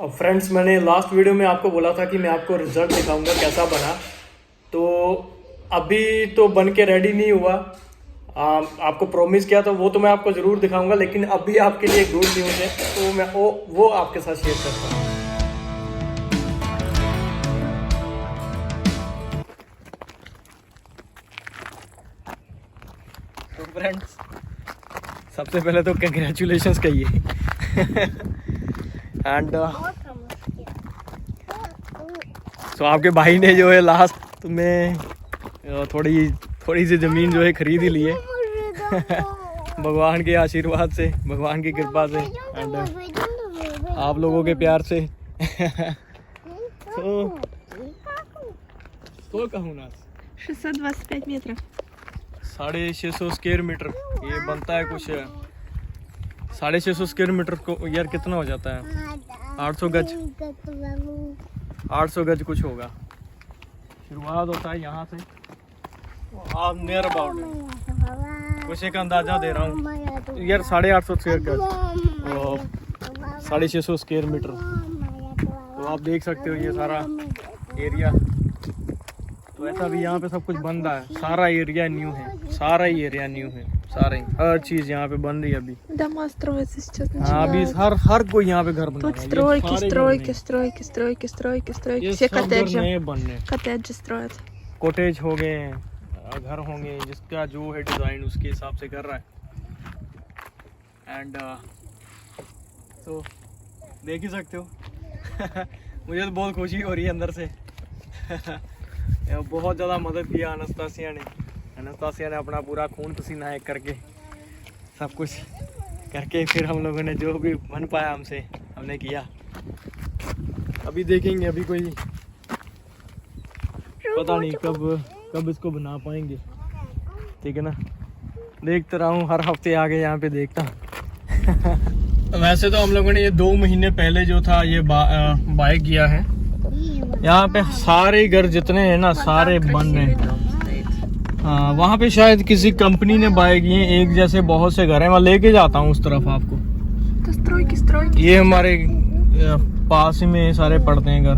Friends, मैंने last video में आपको बोला था कि मैं आपको रिजल्ट दिखाऊंगा कैसा बना। तो अभी तो बन के रेडी नहीं हुआ। आपको प्रॉमिस किया था वो तो मैं आपको ज़रूर दिखाऊंगा, लेकिन अभी आपके लिए गुड न्यूज़ है तो मैं वो आपके साथ शेयर करता हूँ। तो फ्रेंड्स, सबसे पहले तो कंग्रेचुलेशंस कहिए एंड तो आपके भाई ने जो है लास्ट में थोड़ी सी ज़मीन जो है खरीद ही ली है भगवान के आशीर्वाद से, भगवान की कृपा से एंड आप लोगों के प्यार से तो कहूँ ना 625 метров. 650 स्क्वायर मीटर ये बनता है कुछ 650 स्क्वायर मीटर को यार कितना हो जाता है? 800 गज 800 गज कुछ होगा। शुरुआत होता है यहाँ से, आप नियर अबाउट कुछ एक अंदाजा दे रहा हूँ यार 850 स्क्वायर गज और 650 स्क्वायर मीटर। तो आप देख सकते हो ये सारा एरिया। तो ऐसा भी यहाँ पे सब कुछ बन रहा है, सारा एरिया न्यू है, सारा ही एरिया न्यू है, सारे हर चीज यहाँ पे बन रही है अभी। Дома строятся сейчас. हाँ, अभी हर कोई यहाँ पे घर बना Тут रहा है। стройки, ये सारे стройки, घर стройки, стройки, стройки, सтройки. ये Все सब घर коттеджи. नए बन रहे हैं। Коттеджи строят. कॉटेज हो गए, घर होंगे, जिसका जो है डिजाइन उसके हिसाब से कर रहा है। एंड तो देख ही सकते हो मुझे तो बहुत खुशी हो रही है अंदर से बहुत ज़्यादा मदद किया अनस्तासिया ने अपना पूरा खून पसीना एक करके सब कुछ करके फिर हम लोगों ने जो भी बन पाया हमसे हमने किया। अभी देखेंगे, अभी कोई पता नहीं कब इसको बना पाएंगे, ठीक है ना। देखते रहा हूँ, हर हफ्ते आगे यहाँ पे देखता हूँ। वैसे तो हम लोगों ने ये 2 महीने पहले जो था ये बाय किया है। यहाँ पे सारे घर जितने हैं ना सारे बन रहे हैं। हाँ, वहाँ पे शायद किसी कंपनी ने बाय किए हैं, एक जैसे बहुत से घर हैं। मैं लेके जाता हूँ उस तरफ आपको। तो सтройки. ये हमारे पास ही में सारे पड़ते हैं घर।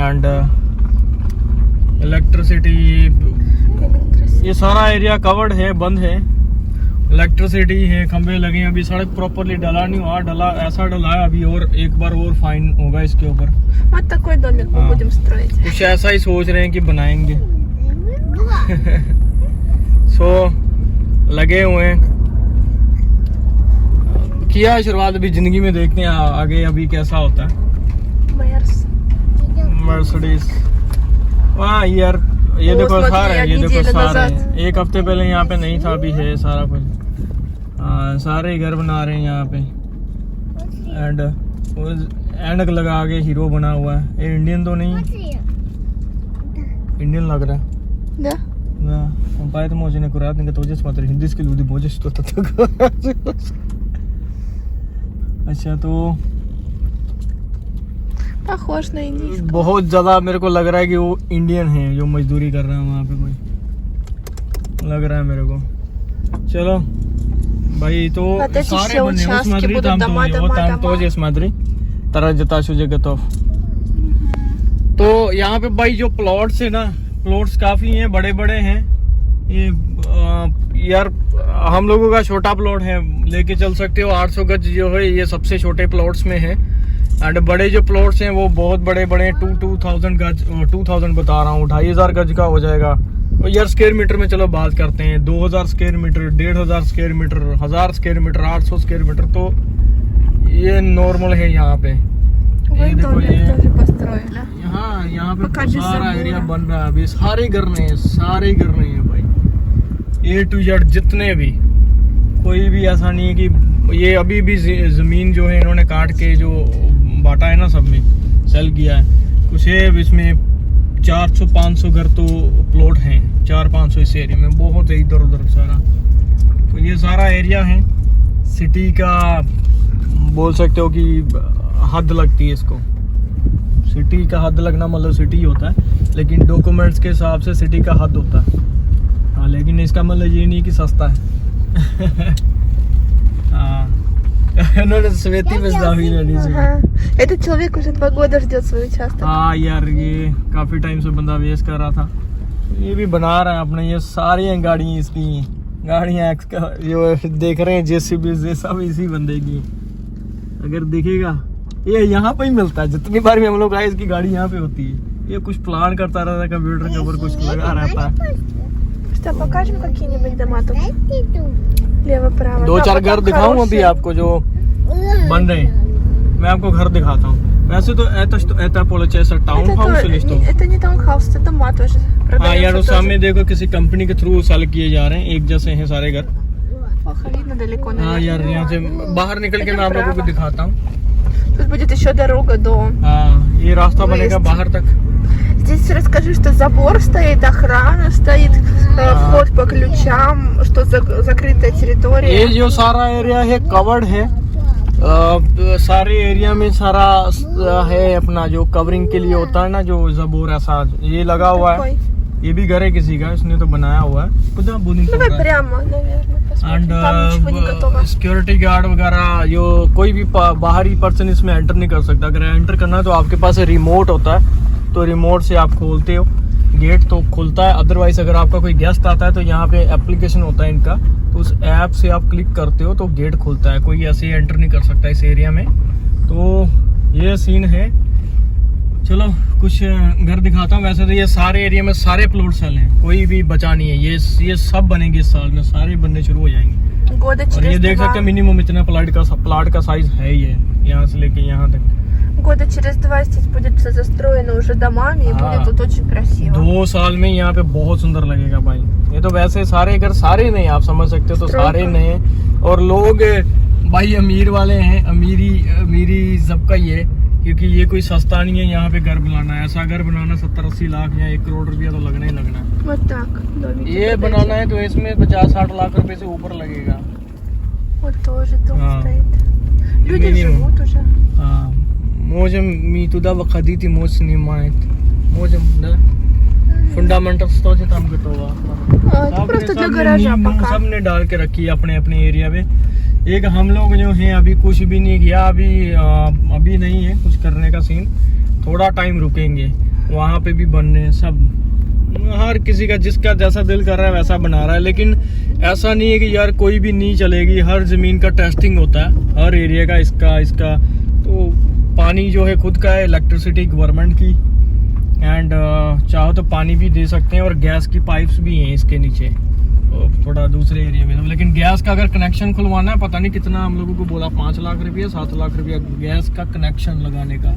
एंड इलेक्ट्रिसिटी, ये सारा एरिया कवर्ड है, बंद है। इलेक्ट्रिसिटी है, खंबे लगे हैं। अभी सड़क प्रॉपरली डला नहीं हुआ, ऐसा डला है अभी, और एक बार और फाइन होगा इसके ऊपर। Вот такой домик мы будем строить. कुछ ऐसा ही सोच रहे हैं कि बनाएंगे लगे हुए हैं, किया है शुरुआत। अभी जिंदगी में देखते हैं आगे अभी कैसा होता है। मर्सिडीज वाह यार, ये देखो सारे, ये देखो सारे। एक हफ्ते पहले यहाँ पे नहीं था, अभी है सारा कुछ। सारे घर बना रहे हैं यहाँ पे। एंड ऐनक लगा के हीरो बना हुआ है। ये इंडियन तो नहीं, इंडियन लग रहा है Да. ना। Поэтому очень аккуратненько тоже смотри, हिंदी люди बहुत что-то такое। अच्छा, तो Похож на индийский. बहुत ज़्यादा मेरे को लग रहा है कि वो इंडियन है जो मजदूरी कर रहा है वहाँ पे, कोई लग रहा है मेरे को। चलो भाई, तो Вот эти सारे все बने участки будут дома. тоже смотри, तरह सुझे готов। तो यहाँ पे भाई जो प्लॉट्स है ना, प्लॉट्स काफ़ी हैं, बड़े बड़े हैं। ये यार हम लोगों का छोटा प्लॉट है, लेके चल सकते हो। 800 गज जो है ये सबसे छोटे प्लॉट्स में है। एंड बड़े जो प्लॉट्स हैं वो बहुत बड़े बड़े 2000 गज, 2000 बता रहा हूँ, 2500 गज का हो जाएगा। और यार स्क्वायर मीटर में चलो बात करते हैं। 2000 square metre, 1500 square metre, 1000 square metre, 800 square metre, तो ये नॉर्मल है यहाँ पे। ये देखो, ये यहाँ पे सारा एरिया बन रहा है अभी। सारे घर नहीं है, सारे घर नहीं है भाई, A to Z जितने भी। कोई भी ऐसा नहीं है कि ये अभी भी जमीन जो है इन्होंने काट के जो बांटा है ना, सब में सेल किया है। कुछ है इसमें 400-500 घर तो प्लॉट हैं, 400-500 इस एरिया में, बहुत है इधर उधर सारा। तो ये सारा एरिया है सिटी का, बोल सकते हो कि हद लगती है इसको। सिटी का हद लगना मतलब सिटी होता है, लेकिन डॉक्यूमेंट्स के हिसाब से सिटी का हद होता है। हाँ, लेकिन इसका मतलब ये नहीं कि सस्ता है। हाँ, उन्होंने स्वेती पे दावी लेनी सी। Ага. Этот человек уже 2 года ждет свой участок. हाँ यार, ये काफी टाइम से बंदा वेस्ट कर रहा था। ये भी बना रहा है अपने, ये सारी हैं गाड़ियाँ इसकी, गाड़ियाँ एक्स का जो देख रहे हैं, जेसीबी ये सब इसी बंदे की। अगर देखेगा ये यहाँ पे ही मिलता है, जितनी बार भी हम लोग आए इसकी गाड़ी यहाँ पे होती है। ये कुछ प्लान करता रहता है, कंप्यूटर के ऊपर कुछ लगा रहता है। Что, покажем какие-нибудь дома тут? Лево-право. 2-4 घर दिखाऊं अभी आपको जो बन रहे हैं। मैं आपको घर दिखाता हूँ। वैसे तो это получается टाउन-हाउस или что? Это не таунхаус, это дома тоже. हाँ यार, वो सामने देखो किसी कंपनी के थ्रू सेल किए जा रहे हैं, एक जैसे हैं सारे घर। Плохо видно далеко, हाँ наверное. यार, यहाँ से बाहर निकल के मैं आप लोगों को दिखाता हूँ। Тут будет еще дорога до... हाँ, ये रास्ता बनेगा बाहर तक। Здесь расскажи, что забор стоит, охрана стоит, вход по ключам, что закрытая территория. ये जो सारा एरिया है कवर्ड है, सारे एरिया में सारा है अपना जो कवरिंग के लिए होता है ना, जो जबूर ऐसा ये लगा हुआ है। ये भी घर है किसी का, इसने तो बनाया हुआ है। खुदा बुनिंग Давай прямо, наверное, посмотрим. Там ничего не готово. एंड सिक्योरिटी गार्ड वगैरह जो कोई भी बाहरी पर्सन इसमें एंटर नहीं कर सकता। अगर एंटर करना है तो आपके पास रिमोट होता है, तो रिमोट से आप खोलते हो गेट तो खुलता है। अदरवाइज अगर आपका कोई गेस्ट आता है तो यहाँ पे एप्लीकेशन होता है इनका, तो उस ऐप से आप क्लिक करते हो तो गेट खुलता है। कोई ऐसे ही एंटर नहीं कर सकता इस एरिया में। तो ये सीन है। चलो कुछ घर दिखाता हूँ। वैसे तो ये सारे एरिया में सारे प्लॉट सेल हैं, कोई भी बचा नहीं है। ये सब बनेंगे इस साल में, सारे बनने शुरू हो जाएंगे। Года और ये через देख सकते हैं मिनिमम इतना प्लाट का साइज है ये, यहाँ से लेके यहाँ तक। Года через 2 здесь будет все застроено уже домами, и हाँ। будет тут очень красиво. 2 साल में यहाँ पे बहुत सुंदर लगेगा भाई। ये तो वैसे सारे घर सारे नए, आप समझ सकते हो, तो सारे नए। और लोग भाई अमीर वाले हैं, अमीरी सबका ही है, क्योंकि ये कोई सस्ता नहीं है यहाँ पे घर बनाना है। ऐसा घर बनाना 70-80 लाख या 1 करोड़ रुपया तो लगना ही लगना है। Вот так. домики ये вот बनाना эти. है то इसमें 50-60 लाख रुपए से ऊपर लगेगा। Вот тоже дом हाँ। стоит. Люди Минимум. живут уже. Можем туда выходить и мост снимает. Можем, да? फंडामेंटल तो हम готово। Это просто для гаража пока. सबने डाल के रखी है अपने अपने एरिया में। एक हम लोग जो हैं अभी कुछ भी नहीं किया, अभी नहीं है कुछ करने का सीन। थोड़ा टाइम रुकेंगे, वहाँ पे भी बनने हैं सब। हर किसी का जिसका जैसा दिल कर रहा है वैसा बना रहा है, लेकिन ऐसा नहीं है कि यार कोई भी नहीं चलेगी। हर जमीन का टेस्टिंग होता है, हर एरिया का इसका। तो पानी जो है खुद का है, इलेक्ट्रिसिटी गवर्नमेंट की, एंड चाहो तो पानी भी दे सकते हैं। और गैस की पाइप्स भी हैं इसके नीचे, थोड़ा दूसरे एरिया में। लेकिन गैस का अगर कनेक्शन खुलवाना है, पता नहीं कितना हम लोगों को बोला, 5 लाख रुपया 7 लाख रुपया गैस का कनेक्शन लगाने का।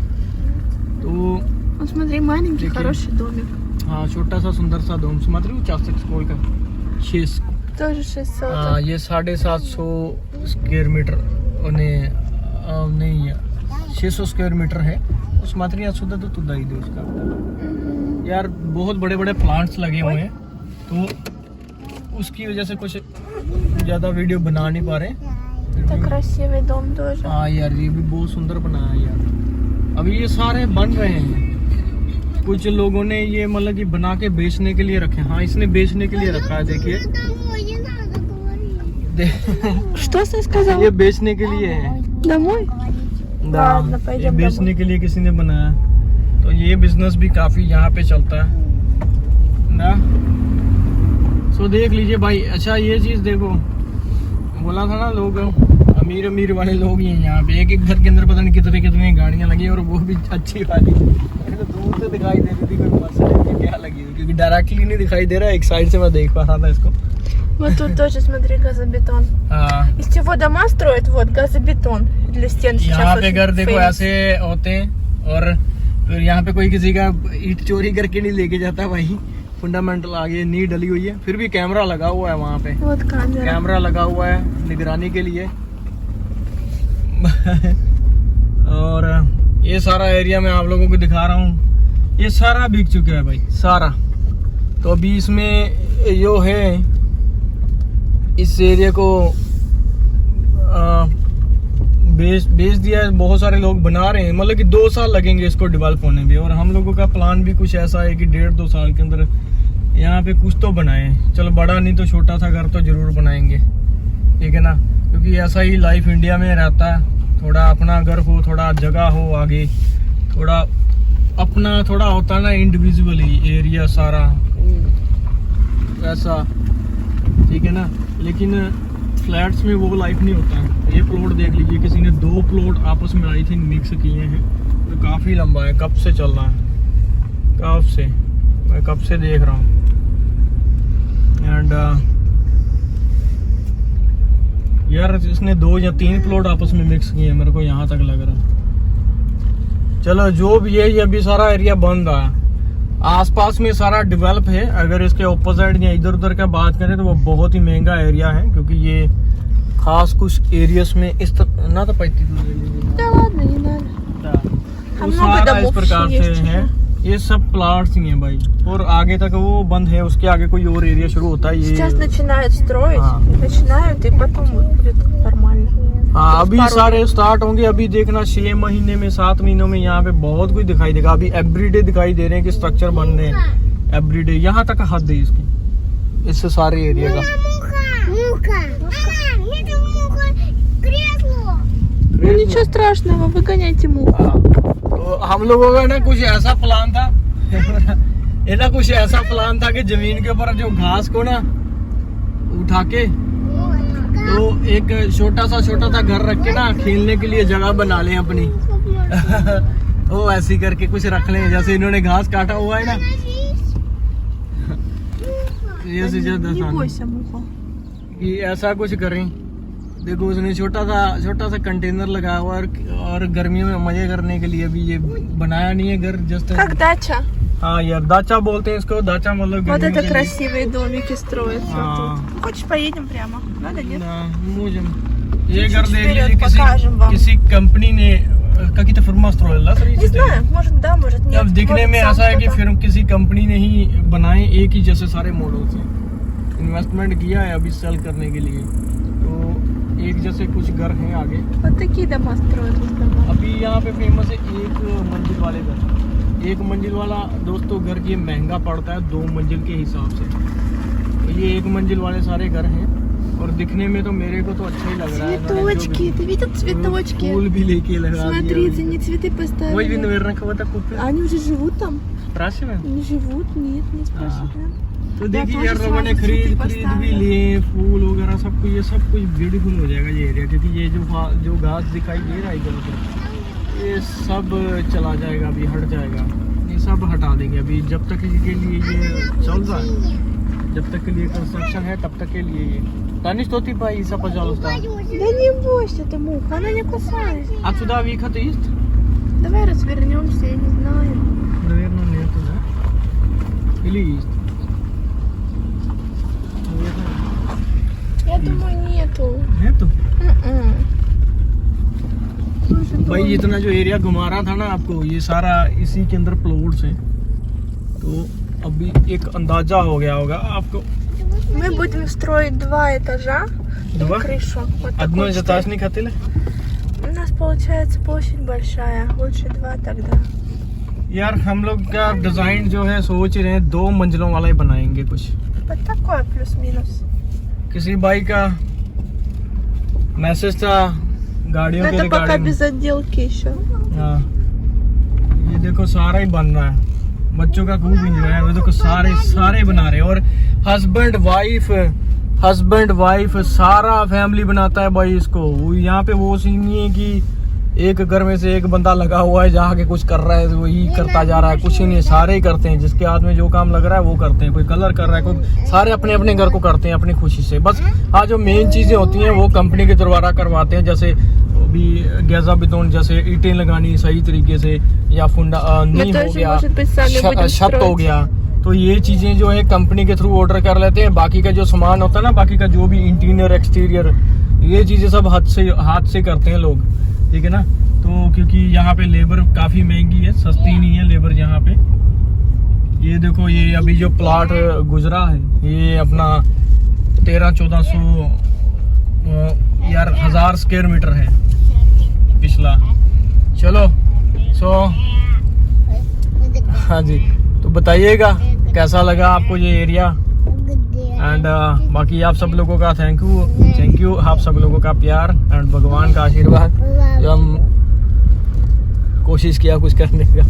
तो Ну, смотри, маленький, देखिए। хороший домик. हाँ, छोटा सा सुंदर सा दोम смотри, участок сколько? 6। Тоже 600. हाँ, ये 750 स्क्वायर मीटर नहीं 600 स्क्वायर मीटर है। उस मात्री असुदा तो तुदा ही दे उसका। यार बहुत बड़े बड़े प्लांट्स लगे हुए हैं, तो उसकी वजह से कुछ ज़्यादा वीडियो बना नहीं पा रहे। Это красивый дом тоже. हाँ यार, ये भी बहुत सुंदर बनाया है यार। अभी ये सारे बन रहे हैं। कुछ लोगों ने ये मतलब कि बना के बेचने के लिए रखे। हाँ, इसने बेचने के लिए रखा है, देखिए। Что ты сказал? ये बेचने के लिए है। Домой? ладно, ये пойдем बेचने के लिए किसी ने बनाया। तो ये बिजनेस भी काफी यहाँ पे चलता है ना। सो देख लीजिए भाई। अच्छा ये चीज देखो, बोला था ना लोग अमीर वाले लोग ही हैं यहाँ पे। एक घर के अंदर पता नहीं कितने गाड़ियाँ लगी, और वो भी अच्छी वाली। तो दूर से दिखाई दे रही थी, कोई मसले क्या लगी हुई, क्योंकि डायरेक्टली नहीं दिखाई दे रहा। एक साइड से मैं देख पा रहा था इसको। Вот тут тоже, смотри, газобетон. हाँ, Из чего дома строят? Вот, газобетон. Для стен сейчас यहाँ पे очень घर देखो famous. ऐसे होते हैं। और फिर यहाँ पे कोई किसी का ईंट चोरी करके नहीं लेके जाता भाई। फंडामेंटल आगे नी डली हुई है, फिर भी कैमरा लगा हुआ है वहाँ पे। Вот камера. कैमरा लगा हुआ है निगरानी के लिए। और ये सारा एरिया मैं आप लोगों को दिखा रहा हूँ, ये सारा बिक चुका है भाई, सारा। तो अभी इसमें जो है, इस एरिया को बेच दिया है। बहुत सारे लोग बना रहे हैं, मतलब कि 2 साल लगेंगे इसको डेवलप होने में। और हम लोगों का प्लान भी कुछ ऐसा है कि 1.5-2 साल के अंदर यहाँ पे कुछ तो बनाए। चलो बड़ा नहीं तो छोटा सा घर तो जरूर बनाएंगे, ठीक है ना। क्योंकि ऐसा ही लाइफ इंडिया में रहता है, थोड़ा अपना घर हो, थोड़ा जगह हो आगे, थोड़ा अपना थोड़ा होता है ना इंडिविजुअली एरिया सारा ऐसा, ठीक है ना। लेकिन फ्लैट्स में वो लाइफ नहीं होता है। ये प्लॉट देख लीजिए, किसी ने 2 प्लॉट आपस में आई थिंक मिक्स किए हैं, तो काफ़ी लंबा है, कब से चल रहा है, कब से, मैं कब से देख रहा हूँ। एंड यार इसने 2 या 3 प्लॉट आपस में मिक्स किए हैं, मेरे को यहाँ तक लग रहा है। चलो जो भी है, ये अभी सारा एरिया बंद है, आसपास में सारा डेवलप है। अगर इसके ऑपोजिट या इधर उधर का बात करें तो वो बहुत ही महंगा एरिया है, क्योंकि ये खास कुछ एरियाज में इस ना तो पैती हम सारा इस प्रकार से есть है। ये सब प्लाट्स ही हैं भाई, और आगे तक वो बंद है, उसके आगे कोई और एरिया शुरू होता है। Сейчас ये начинают строить, हाँ। начинают, и потом вот будет нормально. हाँ, अभी सारे स्टार्ट होंगे। अभी देखना 6 महीने में, 7 महीनों में यहाँ पे बहुत कुछ दिखाई देगा। अभी एवरीडे दिखाई दे रहे हैं कि स्ट्रक्चर बन रहे हैं एवरीडे। यहाँ तक हद है इसकी, इससे सारे एरिया का। Ну ничего страшного, выгоняйте муху. तो हम लोगों का ना कुछ ऐसा प्लान था ये ना कुछ ऐसा प्लान था कि जमीन के ऊपर जो घास को ना उठा के तो एक छोटा सा घर रख के ना खेलने के लिए जगह बना लें अपनी वो ऐसी करके कुछ रख लें, जैसे इन्होंने घास काटा हुआ है ना। ये Не бойся, मूखा. कि ऐसा कुछ करें। देखो उसने छोटा सा कंटेनर लगाया हुआ और गर्मियों में मजे करने के लिए भी ये बनाया नहीं है घर, जस्ट Как дача. हाँ यार, दाचा बोलते हैं इसको। दाचा मतलब Вот गर्मी это के लिए। красивые домики строятся हाँ। тут. Хочешь, поедем прямо? Надо, нет? ना, मुझे ये घर देख вперед लीजिए, покажем вам. किसी कंपनी ने какие-то фирма строила। Не знаю, может да, может нет. अब दिखने Может, में сам ऐसा है कि кто-то. फिर किसी कंपनी ने ही बनाए एक ही जैसे सारे मॉडल्स हैं। इन्वेस्टमेंट किया है अभी सेल करने के लिए, तो एक जैसे कुछ घर हैं आगे। Вот такие дома строят в основном. अभी यहाँ पे फेमस है 1 मंजिल वाले घर। 1 मंजिल वाला दोस्तों घर ये महंगा पड़ता है 2 मंजिल के हिसाब से। तो ये 1 मंजिल वाले सारे घर हैं, और दिखने में तो मेरे को तो अच्छा ही लग रहा है। Цветочки, ты видел цветочки? फूल भी लेके लगा Смотри, они цветы वही भी поставили. наверное кого-то купил। Они уже живут там? Спрашиваем? Не живут? Нет, не спрашиваем. तो देखिए тоже यार, लोगों ने सवाल खरीद सूची भी поставили। लिए, फूल वगैरह सब कुछ, ये सब कुछ ब्यूटीफुल हो जाएगा ये एरिया। क्योंकि ये जो घास दिखाई दे रहा है इधर उधर, ये सब चला जाएगा, अभी हट जाएगा। ये सब हटा देंगे अभी, जब तक के लिए ये चल रहा है, जब तक के लिए कंस्ट्रक्शन है तब तक के लिए ये Таня, что ты боишься, пожалуйста? Да не бойся ты, муха, она не кусается. Отсюда выход есть? Давай развернемся, я не знаю. Наверное, нету, да? Или есть? Я думаю, нету. Нету? М-м. भाई इतना जो एरिया घुमा रहा था ना आपको, ये सारा इसी के अंदर प्लॉट्स हैं। तो अभी एक अंदाजा हो गया होगा आपको। Мы будем строить 2 этажа и 2? крышу. Вот Одно такой из этаж не хотели? У нас получается площадь большая, лучше 2 тогда. यार हम लोग का डिजाइन जो है सोच रहे हैं 2 मंजिलों वाला ही बनाएंगे कुछ। Вот такое प्लюс-минус. किसी भाई का मैसेज था गाड़ियों Но के это пока रिगार्डिंग। без отделки еще. हाँ, ये देखो सारा ही बन रहा है, बच्चों का खूब इंजॉय है। देखो सारे बना रहे हैं, और हस्बैंड वाइफ सारा फैमिली बनाता है भाई इसको। यहाँ पे वो सीन नहीं है कि एक घर में से एक बंदा लगा हुआ है जहाँ के कुछ कर रहा है वही करता जा रहा है, कुछ ही नहीं, सारे ही करते हैं। जिसके हाथ में जो काम लग रहा है वो करते हैं। कोई कलर कर रहा है, कोई, सारे अपने अपने घर को करते हैं अपनी खुशी से। बस हाँ, जो मेन चीजें होती हैं वो कंपनी के द्वारा करवाते हैं, जैसे अभी गैजा बितौन, जैसे ईंटें लगानी सही तरीके से, या फुंडा नींव हो गया, छत हो गया, तो ये चीजें जो है कंपनी के थ्रू ऑर्डर कर लेते हैं। बाकी का जो सामान होता है ना, बाकी का जो भी इंटीरियर एक्सटीरियर, ये चीजें सब हाथ से करते हैं लोग, ठीक है ना। तो क्योंकि यहाँ पे लेबर काफी महंगी है, सस्ती नहीं है लेबर यहाँ पे। ये देखो, ये अभी जो प्लॉट गुजरा है ये अपना 1300-1400 यार 1000 स्क्वायर मीटर है पिछला। चलो हाँ जी, तो बताइएगा कैसा लगा आपको ये एरिया। एंड बाकी आप सब लोगों का थैंक यू आप सब लोगों का प्यार एंड भगवान का आशीर्वाद जो हम कोशिश किया कुछ करने का।